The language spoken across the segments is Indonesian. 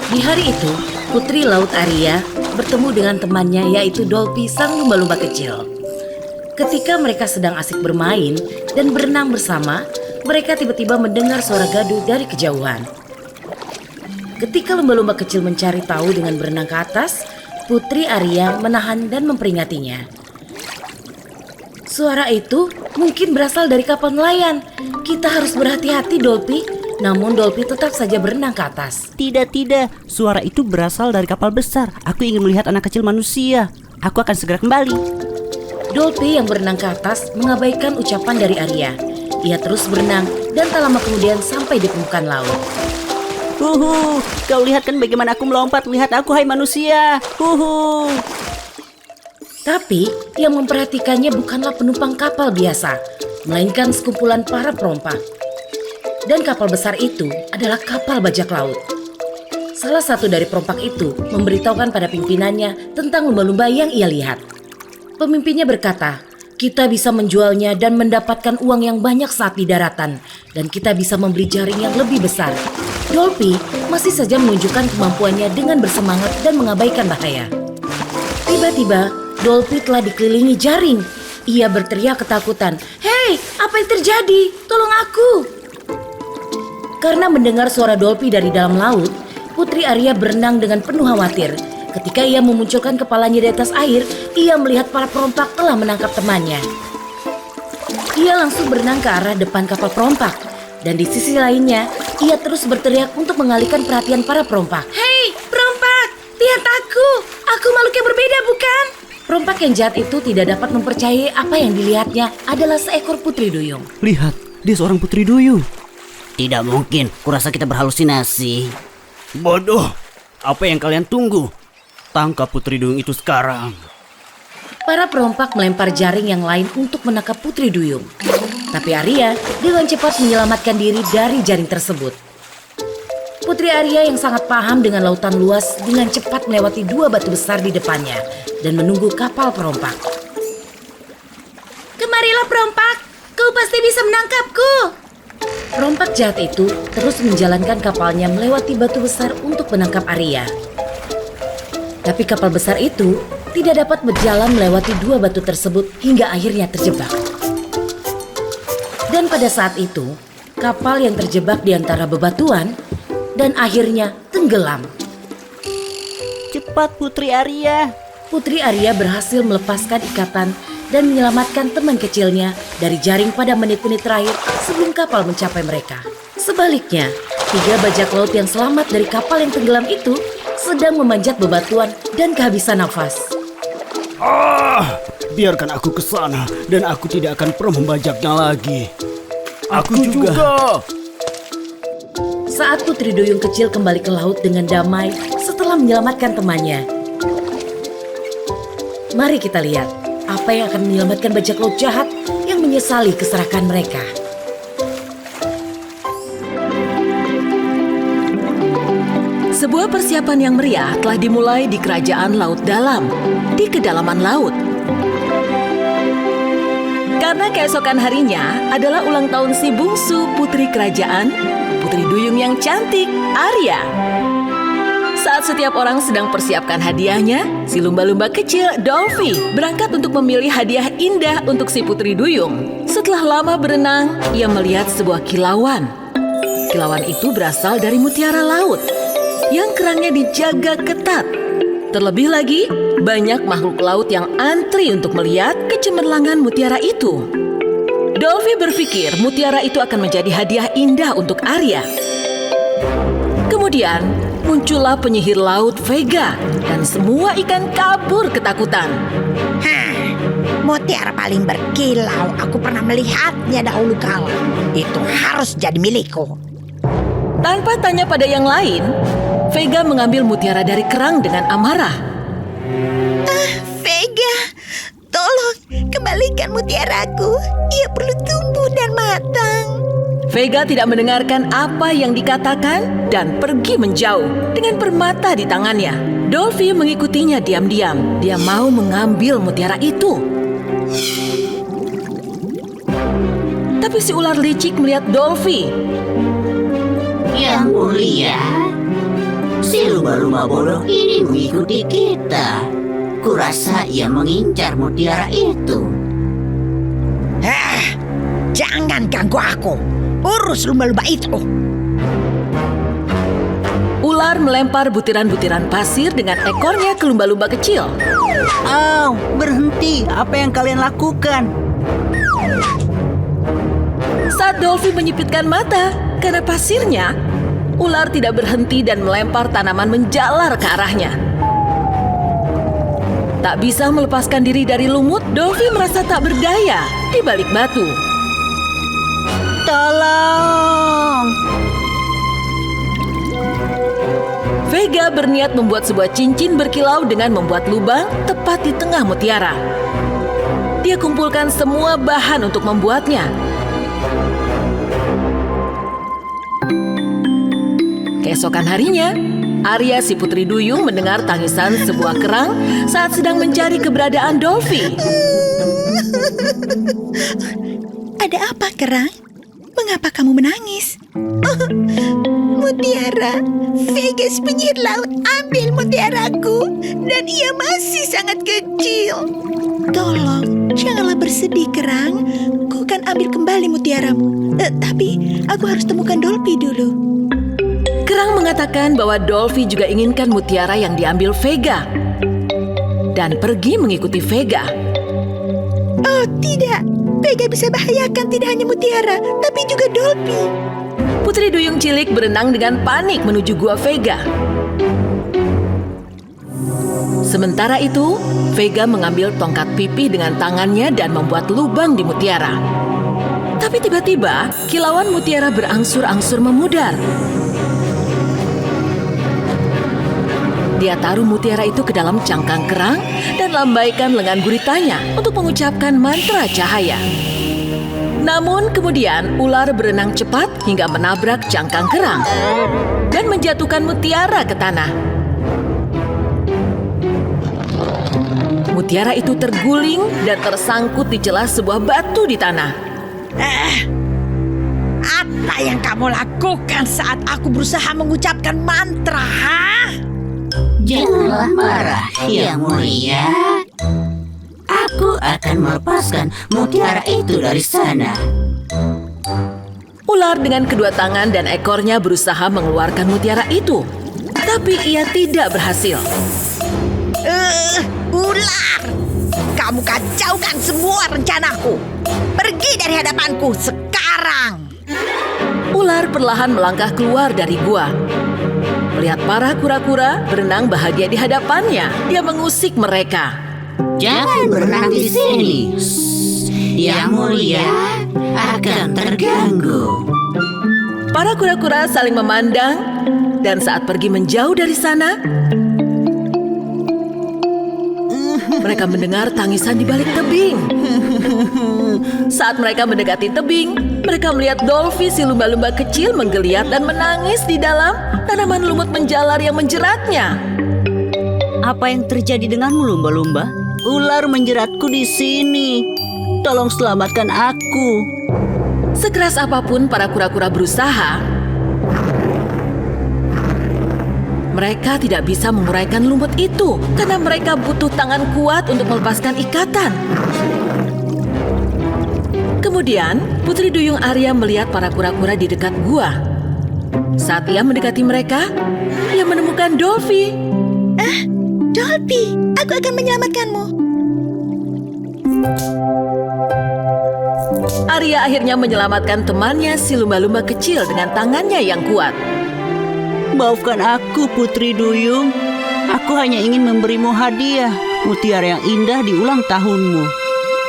Di hari itu, Putri Laut Arya bertemu dengan temannya yaitu Dolphy sang lumba-lumba kecil. Ketika mereka sedang asik bermain dan berenang bersama, mereka tiba-tiba mendengar suara gaduh dari kejauhan. Ketika lumba-lumba kecil mencari tahu dengan berenang ke atas, Putri Arya menahan dan memperingatinya. Suara itu mungkin berasal dari kapal nelayan. Kita harus berhati-hati, Dolphy. Namun Dolphy tetap saja berenang ke atas. Tidak, suara itu berasal dari kapal besar. Aku ingin melihat anak kecil manusia. Aku akan segera kembali. Dolphy yang berenang ke atas mengabaikan ucapan dari Arya. Ia terus berenang dan tak lama kemudian sampai di permukaan laut. Kau lihat kan bagaimana aku melompat. Lihat aku, hai manusia. Tapi yang memperhatikannya bukanlah penumpang kapal biasa, melainkan sekumpulan para perompak. Dan kapal besar itu adalah kapal bajak laut. Salah satu dari perompak itu memberitahukan pada pimpinannya tentang lumba-lumba yang ia lihat. Pemimpinnya berkata, kita bisa menjualnya dan mendapatkan uang yang banyak saat di daratan. Dan kita bisa membeli jaring yang lebih besar. Dolphy masih saja menunjukkan kemampuannya dengan bersemangat dan mengabaikan bahaya. Tiba-tiba, Dolphy telah dikelilingi jaring. Ia berteriak ketakutan, "Hei, apa yang terjadi? Tolong aku!" Karena mendengar suara Dolphy dari dalam laut, Putri Arya berenang dengan penuh khawatir. Ketika ia memunculkan kepalanya di atas air, ia melihat para perompak telah menangkap temannya. Ia langsung berenang ke arah depan kapal perompak. Dan di sisi lainnya, ia terus berteriak untuk mengalihkan perhatian para perompak. "Hei, perompak! Lihat aku! Aku makhluk yang berbeda, bukan?" Perompak yang jahat itu tidak dapat mempercayai apa yang dilihatnya adalah seekor putri duyung. Lihat, dia seorang putri duyung. Tidak mungkin, kurasa kita berhalusinasi. Bodoh, apa yang kalian tunggu? Tangkap putri duyung itu sekarang. Para perompak melempar jaring yang lain untuk menangkap putri duyung. Tapi Arya dengan cepat menyelamatkan diri dari jaring tersebut. Putri Arya yang sangat paham dengan lautan luas dengan cepat melewati dua batu besar di depannya dan menunggu kapal perompak. "Kemarilah perompak, kau pasti bisa menangkapku." Perompak jahat itu terus menjalankan kapalnya melewati batu besar untuk menangkap Arya. Tapi kapal besar itu tidak dapat berjalan melewati dua batu tersebut hingga akhirnya terjebak. Dan pada saat itu, kapal yang terjebak di antara bebatuan dan akhirnya tenggelam. Cepat Putri Arya. Putri Arya berhasil melepaskan ikatan dan menyelamatkan teman kecilnya dari jaring pada menit-menit terakhir sebelum kapal mencapai mereka. Sebaliknya, 3 bajak laut yang selamat dari kapal yang tenggelam itu sedang memanjat bebatuan dan kehabisan nafas. Biarkan aku ke sana dan aku tidak akan pernah membajaknya lagi. Aku juga. Saat putri duyung kecil kembali ke laut dengan damai setelah menyelamatkan temannya. Mari kita lihat apa yang akan menyelamatkan bajak laut jahat yang menyesali keserakan mereka. Sebuah persiapan yang meriah telah dimulai di kerajaan laut dalam, di kedalaman laut. Karena keesokan harinya adalah ulang tahun si bungsu putri kerajaan, putri duyung yang cantik, Arya. Saat setiap orang sedang persiapkan hadiahnya, si lumba-lumba kecil, Dolphy, berangkat untuk memilih hadiah indah untuk si putri duyung. Setelah lama berenang, ia melihat sebuah kilauan. Kilauan itu berasal dari mutiara laut yang kerangnya dijaga ketat. Terlebih lagi, banyak makhluk laut yang antri untuk melihat kecemerlangan mutiara itu. Dolphy berpikir mutiara itu akan menjadi hadiah indah untuk Arya. Kemudian, muncullah penyihir laut Vega dan semua ikan kabur ketakutan. Mutiara paling berkilau, aku pernah melihatnya dahulu kala. Itu harus jadi milikku. Tanpa tanya pada yang lain, Vega mengambil mutiara dari kerang dengan amarah. Vega, tolong kembalikan mutiaraku. Ia perlu tumbuh dan matang. Vega tidak mendengarkan apa yang dikatakan dan pergi menjauh dengan permata di tangannya. Dolphy mengikutinya diam-diam. Dia mau mengambil mutiara itu. Tapi si ular licik melihat Dolphy. Yang mulia, si Si lumba-lumba bodoh ini mengikuti kita. Kurasa ia mengincar mutiara itu. Jangan ganggu aku. Urus lumba-lumba itu. Ular melempar butiran-butiran pasir dengan ekornya ke lumba-lumba kecil. Au, berhenti. Apa yang kalian lakukan? Saat Dolphy menyipitkan mata karena pasirnya, ular tidak berhenti dan melempar tanaman menjalar ke arahnya. Tak bisa melepaskan diri dari lumut, Dolphy merasa tak berdaya di balik batu. Tolong! Vega berniat membuat sebuah cincin berkilau dengan membuat lubang tepat di tengah mutiara. Dia kumpulkan semua bahan untuk membuatnya. Keesokan harinya, Arya si putri duyung mendengar tangisan sebuah kerang saat sedang mencari keberadaan Dolphy. Ada apa, kerang? Mengapa kamu menangis? Mutiara, Vegas penyihir laut ambil mutiaraku dan ia masih sangat kecil. Tolong, janganlah bersedih, kerang. Ku akan ambil kembali mutiaramu. Tapi aku harus temukan Dolphy dulu. Kerang mengatakan bahwa Dolphy juga inginkan mutiara yang diambil Vega dan pergi mengikuti Vega. Oh tidak, Vega bisa bahayakan tidak hanya mutiara, tapi juga Dolphy. Putri duyung cilik berenang dengan panik menuju gua Vega. Sementara itu, Vega mengambil tongkat pipih dengan tangannya dan membuat lubang di mutiara. Tapi tiba-tiba, kilauan mutiara berangsur-angsur memudar. Dia taruh mutiara itu ke dalam cangkang kerang dan lambaikan lengan guritanya untuk mengucapkan mantra cahaya. Namun kemudian ular berenang cepat hingga menabrak cangkang kerang dan menjatuhkan mutiara ke tanah. Mutiara itu terguling dan tersangkut di celah sebuah batu di tanah. Apa yang kamu lakukan saat aku berusaha mengucapkan mantra, ha? Janganlah marah, Yang Mulia. Aku akan melepaskan mutiara itu dari sana. Ular dengan kedua tangan dan ekornya berusaha mengeluarkan mutiara itu, tapi ia tidak berhasil. Ular! Kamu kacaukan semua rencanaku. Pergi dari hadapanku sekarang. Ular perlahan melangkah keluar dari gua. Melihat para kura-kura berenang bahagia di hadapannya, dia mengusik mereka. Jangan berenang di sini. Yang Mulia akan terganggu. Para kura-kura saling memandang, dan saat pergi menjauh dari sana, mereka mendengar tangisan di balik tebing. Saat mereka mendekati tebing, mereka melihat Dolphy si lumba-lumba kecil menggeliat dan menangis di dalam tanaman lumut menjalar yang menjeratnya. Apa yang terjadi denganmu, lumba-lumba? Ular menjeratku di sini. Tolong selamatkan aku. Sekeras apapun para kura-kura berusaha, mereka tidak bisa menguraikan lumut itu karena mereka butuh tangan kuat untuk melepaskan ikatan. Kemudian, Putri Duyung Arya melihat para kura-kura di dekat gua. Saat ia mendekati mereka, ia menemukan Dolphy. Dolphy, aku akan menyelamatkanmu. Arya akhirnya menyelamatkan temannya si lumba-lumba kecil dengan tangannya yang kuat. Maafkan aku, Putri Duyung. Aku hanya ingin memberimu hadiah, mutiara yang indah di ulang tahunmu.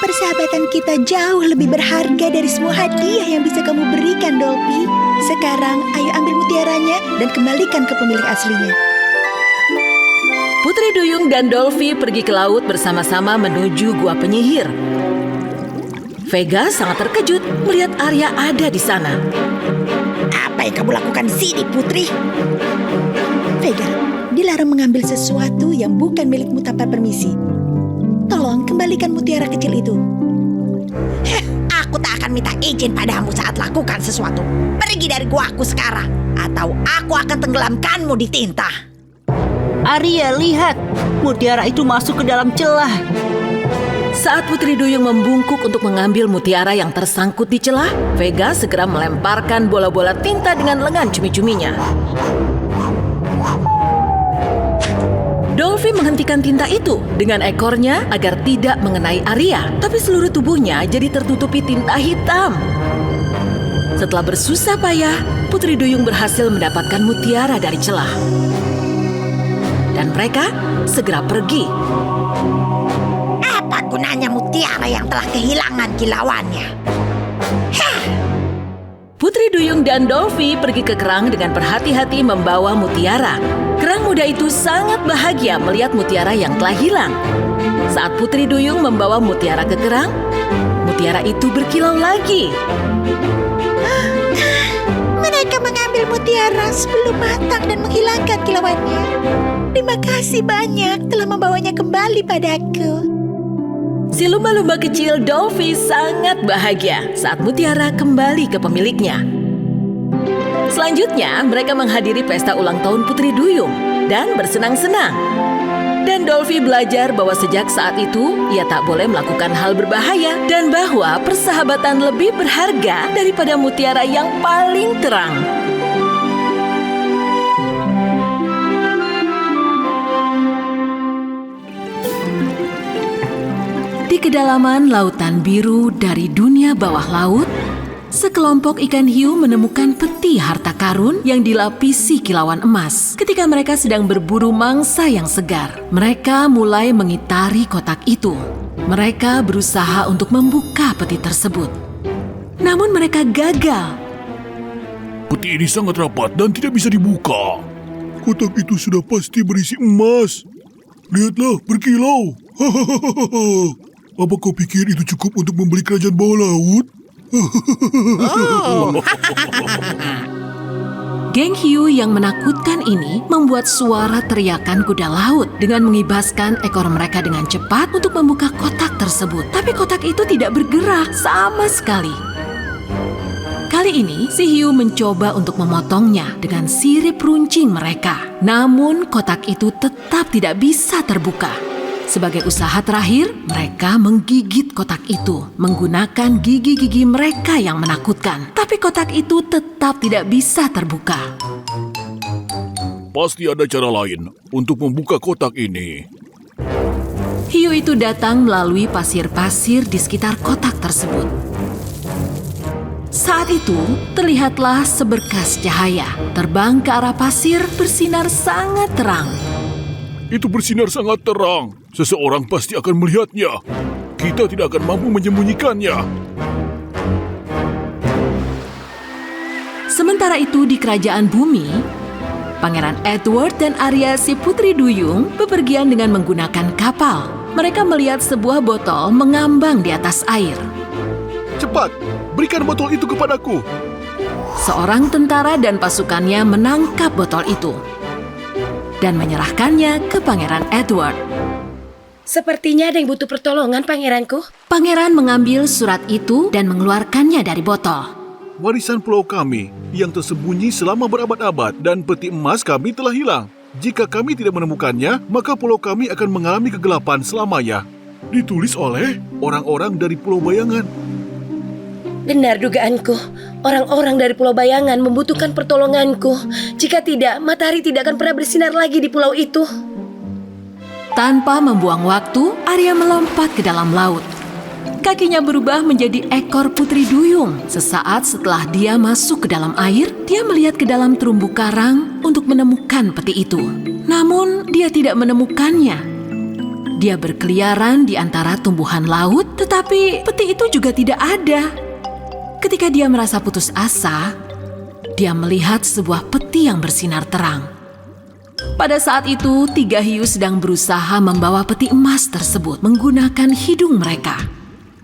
Persahabatan kita jauh lebih berharga dari semua hadiah yang bisa kamu berikan, Dolphy. Sekarang, ayo ambil mutiaranya dan kembalikan ke pemilik aslinya. Putri Duyung dan Dolphy pergi ke laut bersama-sama menuju gua penyihir. Vega sangat terkejut melihat Arya ada di sana. Apa yang kamu lakukan di sini, Putri? Vega, dilarang mengambil sesuatu yang bukan milikmu tanpa permisi. Tolong kembalikan mutiara kecil itu. Aku tak akan minta izin padamu saat lakukan sesuatu. Pergi dari guaku sekarang, atau aku akan tenggelamkanmu di tinta. Arya, lihat. Mutiara itu masuk ke dalam celah. Saat Putri Duyung membungkuk untuk mengambil mutiara yang tersangkut di celah, Vega segera melemparkan bola-bola tinta dengan lengan cumi-cuminya. Dolphy menghentikan tinta itu dengan ekornya agar tidak mengenai Arya, tapi seluruh tubuhnya jadi tertutupi tinta hitam. Setelah bersusah payah, Putri Duyung berhasil mendapatkan mutiara dari celah. Dan mereka segera pergi. Apa gunanya mutiara yang telah kehilangan kilauannya? Putri Duyung dan Dolphy pergi ke kerang dengan berhati-hati membawa mutiara. Kerang muda itu sangat bahagia melihat mutiara yang telah hilang. Saat Putri Duyung membawa mutiara ke kerang, mutiara itu berkilau lagi. Mereka mengambil mutiara sebelum matang dan menghilangkan kilauannya. Terima kasih banyak telah membawanya kembali padaku. Si lumba-lumba kecil Dolphy sangat bahagia saat mutiara kembali ke pemiliknya. Selanjutnya, mereka menghadiri pesta ulang tahun Putri Duyung dan bersenang-senang. Dan Dolphy belajar bahwa sejak saat itu, ia tak boleh melakukan hal berbahaya dan bahwa persahabatan lebih berharga daripada mutiara yang paling terang. Di kedalaman lautan biru dari dunia bawah laut, sekelompok ikan hiu menemukan peti harta karun yang dilapisi kilauan emas. Ketika mereka sedang berburu mangsa yang segar, mereka mulai mengitari kotak itu. Mereka berusaha untuk membuka peti tersebut. Namun mereka gagal. Peti ini sangat rapat dan tidak bisa dibuka. Kotak itu sudah pasti berisi emas. Lihatlah, berkilau. Apa kau pikir itu cukup untuk membeli kerajaan bawah laut? Geng hiu yang menakutkan ini membuat suara teriakan kuda laut dengan mengibaskan ekor mereka dengan cepat untuk membuka kotak tersebut. Tapi kotak itu tidak bergerak sama sekali. Kali ini, si hiu mencoba untuk memotongnya dengan sirip runcing mereka. Namun, kotak itu tetap tidak bisa terbuka. Sebagai usaha terakhir, mereka menggigit kotak itu menggunakan gigi-gigi mereka yang menakutkan. Tapi kotak itu tetap tidak bisa terbuka. Pasti ada cara lain untuk membuka kotak ini. Hiu itu datang melalui pasir-pasir di sekitar kotak tersebut. Saat itu, terlihatlah seberkas cahaya terbang ke arah pasir bersinar sangat terang. Itu bersinar sangat terang. Seseorang pasti akan melihatnya. Kita tidak akan mampu menyembunyikannya. Sementara itu di kerajaan bumi, Pangeran Edward dan Arya si Putri Duyung bepergian dengan menggunakan kapal. Mereka melihat sebuah botol mengambang di atas air. Cepat, berikan botol itu kepadaku. Seorang tentara dan pasukannya menangkap botol itu dan menyerahkannya ke Pangeran Edward. Sepertinya ada yang butuh pertolongan, pangeranku. Pangeran mengambil surat itu dan mengeluarkannya dari botol. Warisan pulau kami yang tersembunyi selama berabad-abad dan peti emas kami telah hilang. Jika kami tidak menemukannya, maka pulau kami akan mengalami kegelapan selamanya. Ditulis oleh orang-orang dari Pulau Bayangan. Benar dugaanku. Orang-orang dari Pulau Bayangan membutuhkan pertolonganku. Jika tidak, matahari tidak akan pernah bersinar lagi di pulau itu. Tanpa membuang waktu, Arya melompat ke dalam laut. Kakinya berubah menjadi ekor Putri Duyung. Sesaat setelah dia masuk ke dalam air, dia melihat ke dalam terumbu karang untuk menemukan peti itu. Namun, dia tidak menemukannya. Dia berkeliaran di antara tumbuhan laut, tetapi peti itu juga tidak ada. Ketika dia merasa putus asa, dia melihat sebuah peti yang bersinar terang. Pada saat itu, 3 hiu sedang berusaha membawa peti emas tersebut menggunakan hidung mereka.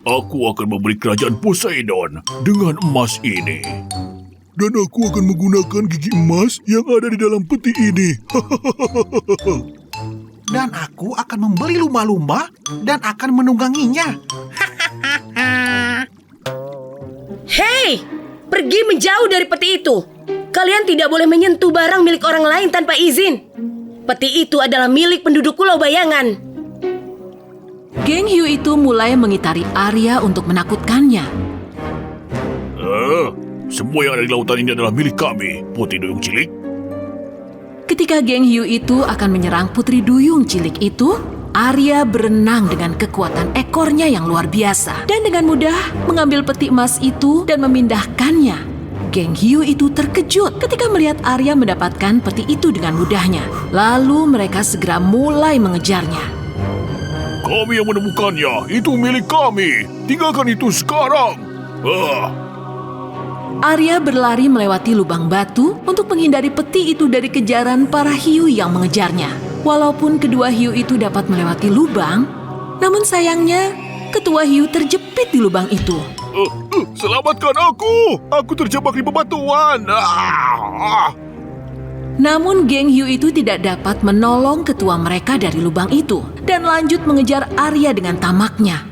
Aku akan memberi kerajaan Poseidon dengan emas ini. Dan aku akan menggunakan gigi emas yang ada di dalam peti ini. Dan aku akan membeli lumba-lumba dan akan menungganginya. Hei, pergi menjauh dari peti itu. Kalian tidak boleh menyentuh barang milik orang lain tanpa izin. Peti itu adalah milik penduduk Pulau Bayangan. Geng hiu itu mulai mengitari Arya untuk menakutkannya. Semua yang ada di lautan ini adalah milik kami, Putri Duyung Cilik. Ketika geng hiu itu akan menyerang Putri Duyung Cilik itu, Arya berenang dengan kekuatan ekornya yang luar biasa dan dengan mudah mengambil peti emas itu dan memindahkannya. Geng hiu itu terkejut ketika melihat Arya mendapatkan peti itu dengan mudahnya. Lalu mereka segera mulai mengejarnya. Kami yang menemukannya, itu milik kami. Tinggalkan itu sekarang. Arya berlari melewati lubang batu untuk menghindari peti itu dari kejaran para hiu yang mengejarnya. Walaupun kedua hiu itu dapat melewati lubang, namun sayangnya ketua hiu terjepit di lubang itu. Selamatkan aku! Aku terjebak di bebatuan. Namun geng hiu itu tidak dapat menolong ketua mereka dari lubang itu dan lanjut mengejar Arya dengan tamaknya.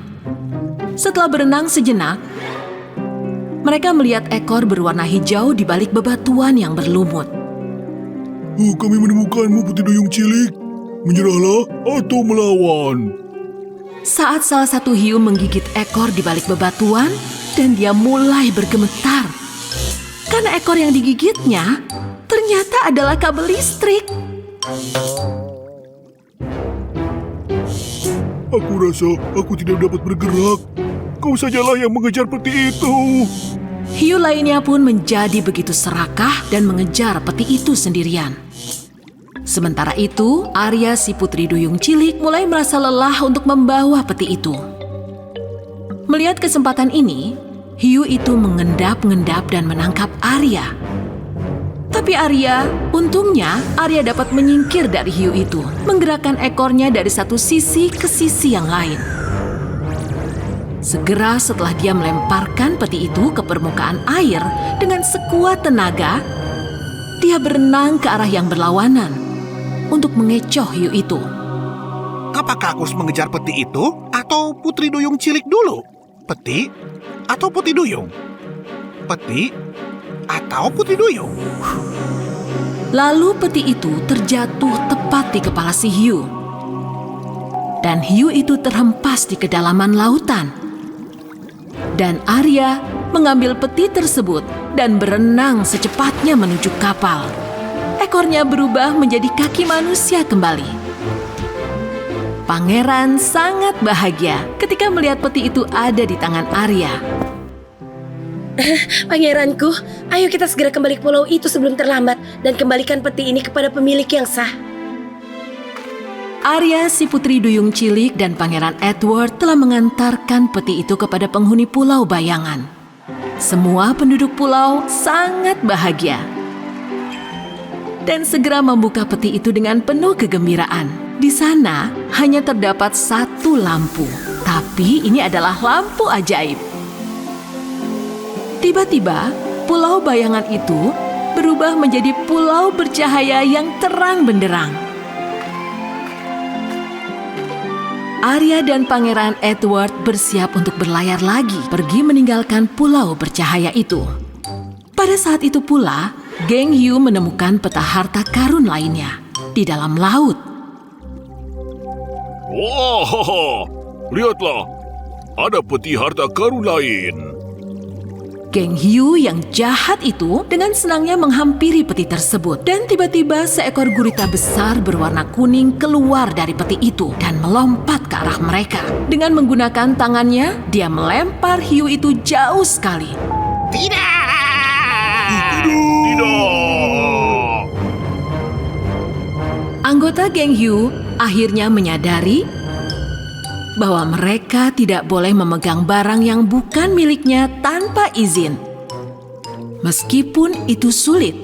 Setelah berenang sejenak, mereka melihat ekor berwarna hijau di balik bebatuan yang berlumut. Kami menemukanmu, Putri Duyung Cilik. Menyerahlah atau melawan. Saat salah satu hiu menggigit ekor di balik bebatuan, dan dia mulai bergemetar. Karena ekor yang digigitnya ternyata adalah kabel listrik. Aku rasa aku tidak dapat bergerak. Kau sajalah yang mengejar peti itu. Hiu lainnya pun menjadi begitu serakah dan mengejar peti itu sendirian. Sementara itu, Arya si Putri Duyung Cilik mulai merasa lelah untuk membawa peti itu. Melihat kesempatan ini, hiu itu mengendap-endap dan menangkap Arya. Tapi untungnya Arya dapat menyingkir dari hiu itu, menggerakkan ekornya dari satu sisi ke sisi yang lain. Segera setelah dia melemparkan peti itu ke permukaan air dengan sekuat tenaga, dia berenang ke arah yang berlawanan untuk mengecoh hiu itu. Apakah aku harus mengejar peti itu atau Putri Duyung Cilik dulu? Peti atau Putri Duyung? Peti atau Putri Duyung? Lalu peti itu terjatuh tepat di kepala si hiu. Dan hiu itu terhempas di kedalaman lautan. Dan Arya mengambil peti tersebut dan berenang secepatnya menuju kapal. Ekornya berubah menjadi kaki manusia kembali. Pangeran sangat bahagia ketika melihat peti itu ada di tangan Arya. Pangeranku, ayo kita segera kembali ke pulau itu sebelum terlambat dan kembalikan peti ini kepada pemilik yang sah. Arya si Putri Duyung Cilik dan Pangeran Edward telah mengantarkan peti itu kepada penghuni Pulau Bayangan. Semua penduduk pulau sangat bahagia dan segera membuka peti itu dengan penuh kegembiraan. Di sana hanya terdapat satu lampu, tapi ini adalah lampu ajaib. Tiba-tiba, Pulau Bayangan itu berubah menjadi pulau bercahaya yang terang benderang. Arya dan Pangeran Edward bersiap untuk berlayar lagi, pergi meninggalkan pulau bercahaya itu. Pada saat itu pula, geng hiu menemukan peta harta karun lainnya di dalam laut. Wah, lihatlah, ada peti harta karun lain. Geng hiu yang jahat itu dengan senangnya menghampiri peti tersebut. Dan tiba-tiba seekor gurita besar berwarna kuning keluar dari peti itu dan melompat ke arah mereka. Dengan menggunakan tangannya, dia melempar hiu itu jauh sekali. Tidak. Anggota geng hiu akhirnya menyadari bahwa mereka tidak boleh memegang barang yang bukan miliknya tanpa izin. Meskipun itu sulit,